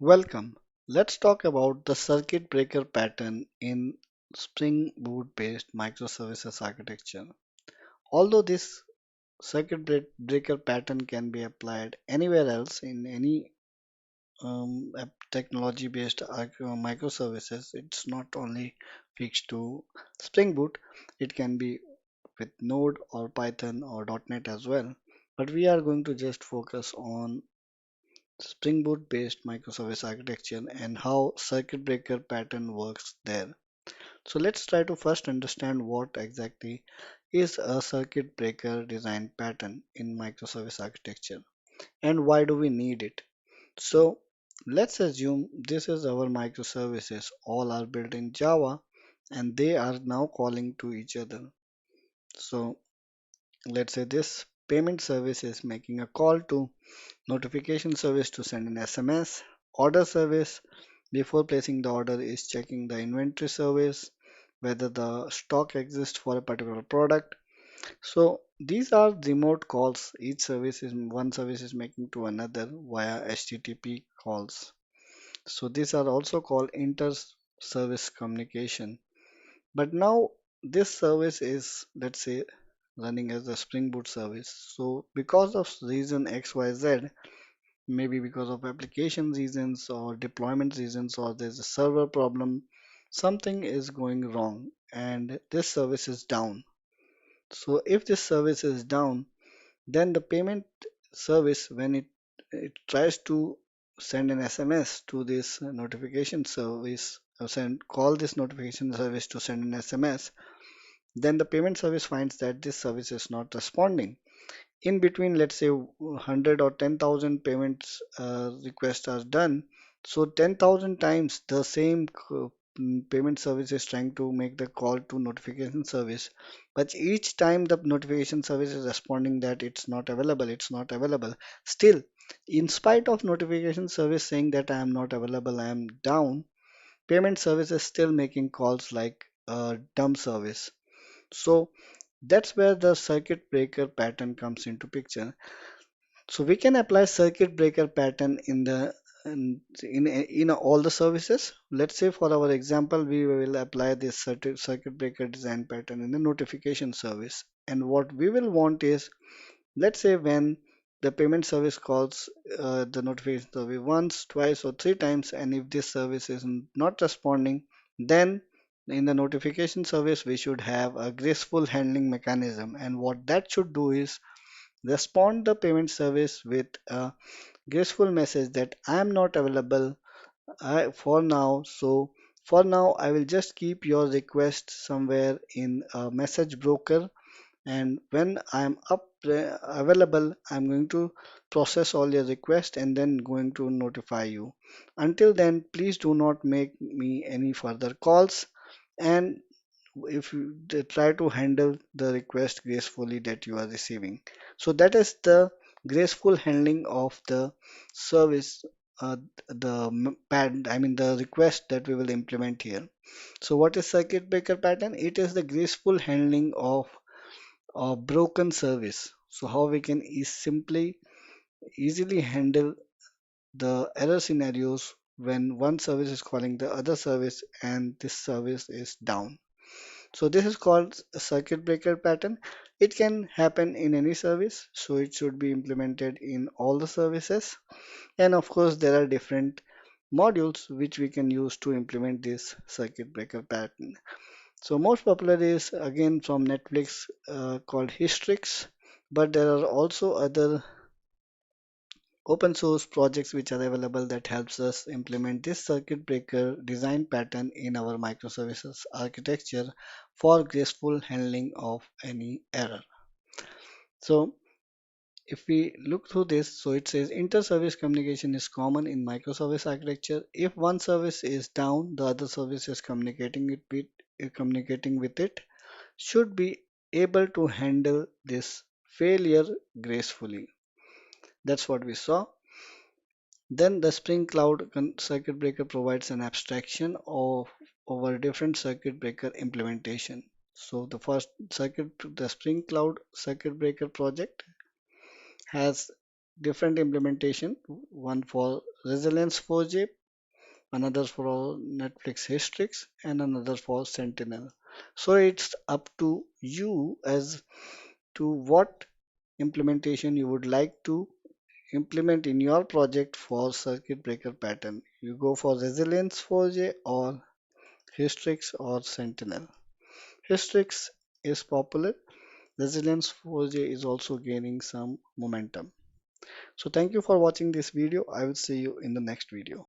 Welcome. Let's talk about the circuit breaker pattern in Spring Boot based microservices architecture. Although this breaker pattern can be applied anywhere else in any technology based microservices, it's not only fixed to Spring Boot, it can be with Node or Python or .NET as well. But we are going to just focus on Spring Boot based microservice architecture and how circuit breaker pattern works there. So let's try to first understand what exactly is a circuit breaker design pattern in microservice architecture and why do we need it. So let's assume this is our microservices, all are built in Java and they are now calling to each other. So let's say this payment service is making a call to notification service to send an SMS. Order service, before placing the order, is checking the inventory service, whether the stock exists for a particular product. So these are remote calls. Each service is one service is making to another via HTTP calls. So these are also called inter-service communication. But now this service is, let's say, running as a Spring Boot service. So because of reason XYZ, maybe because of application reasons or deployment reasons or there's a server problem, something is going wrong and this service is down. So if this service is down, then the payment service, when it tries to send an SMS to this notification service, or call this notification service to send an SMS, then the payment service finds that this service is not responding. In between, let's say 100 or 10,000 payments requests are done, so 10,000 times the same payment service is trying to make the call to notification service, but each time the notification service is responding that it's not available. Still, in spite of notification service saying that I am not available, I am down, payment service is still making calls like a dumb service. So that's where the circuit breaker pattern comes into picture. So we can apply circuit breaker pattern in all the services. Let's say for our example, we will apply this circuit breaker design pattern in the notification service. And what we will want is, let's say when the payment service calls the notification service once, twice, or three times, and if this service is not responding, then in the notification service we should have a graceful handling mechanism. And what that should do is respond the payment service with a graceful message that I am not available for now. So for now, I will just keep your request somewhere in a message broker. And when I'm available, I'm going to process all your requests and then going to notify you. Until then, please do not make me any further calls. And if you try to handle the request gracefully that you are receiving. So that is the graceful handling of the service, I mean the request that we will implement here. So what is circuit breaker pattern? It is the graceful handling of a broken service. So how we can simply easily handle the error scenarios when one service is calling the other service and this service is down. So this is called a circuit breaker pattern. It can happen in any service, so it should be implemented in all the services. And of course, there are different modules which we can use to implement this circuit breaker pattern. So most popular is again from Netflix called Hystrix, but there are also other open source projects which are available that helps us implement this circuit breaker design pattern in our microservices architecture for graceful handling of any error. So if we look through this, so it says inter-service communication is common in microservice architecture. If one service is down, the other service is communicating with it should be able to handle this failure gracefully. That's what we saw. Then the Spring Cloud Circuit Breaker provides an abstraction of over different circuit breaker implementation. So the Spring Cloud Circuit Breaker project has different implementation, one for Resilience4J, another for Netflix Hystrix, and another for Sentinel. So it's up to you as to what implementation you would like to implement in your project for circuit breaker pattern. You go for Resilience4J or Hystrix or Sentinel. Hystrix is popular. Resilience4J is also gaining some momentum. So thank you for watching this video. I will see you in the next video.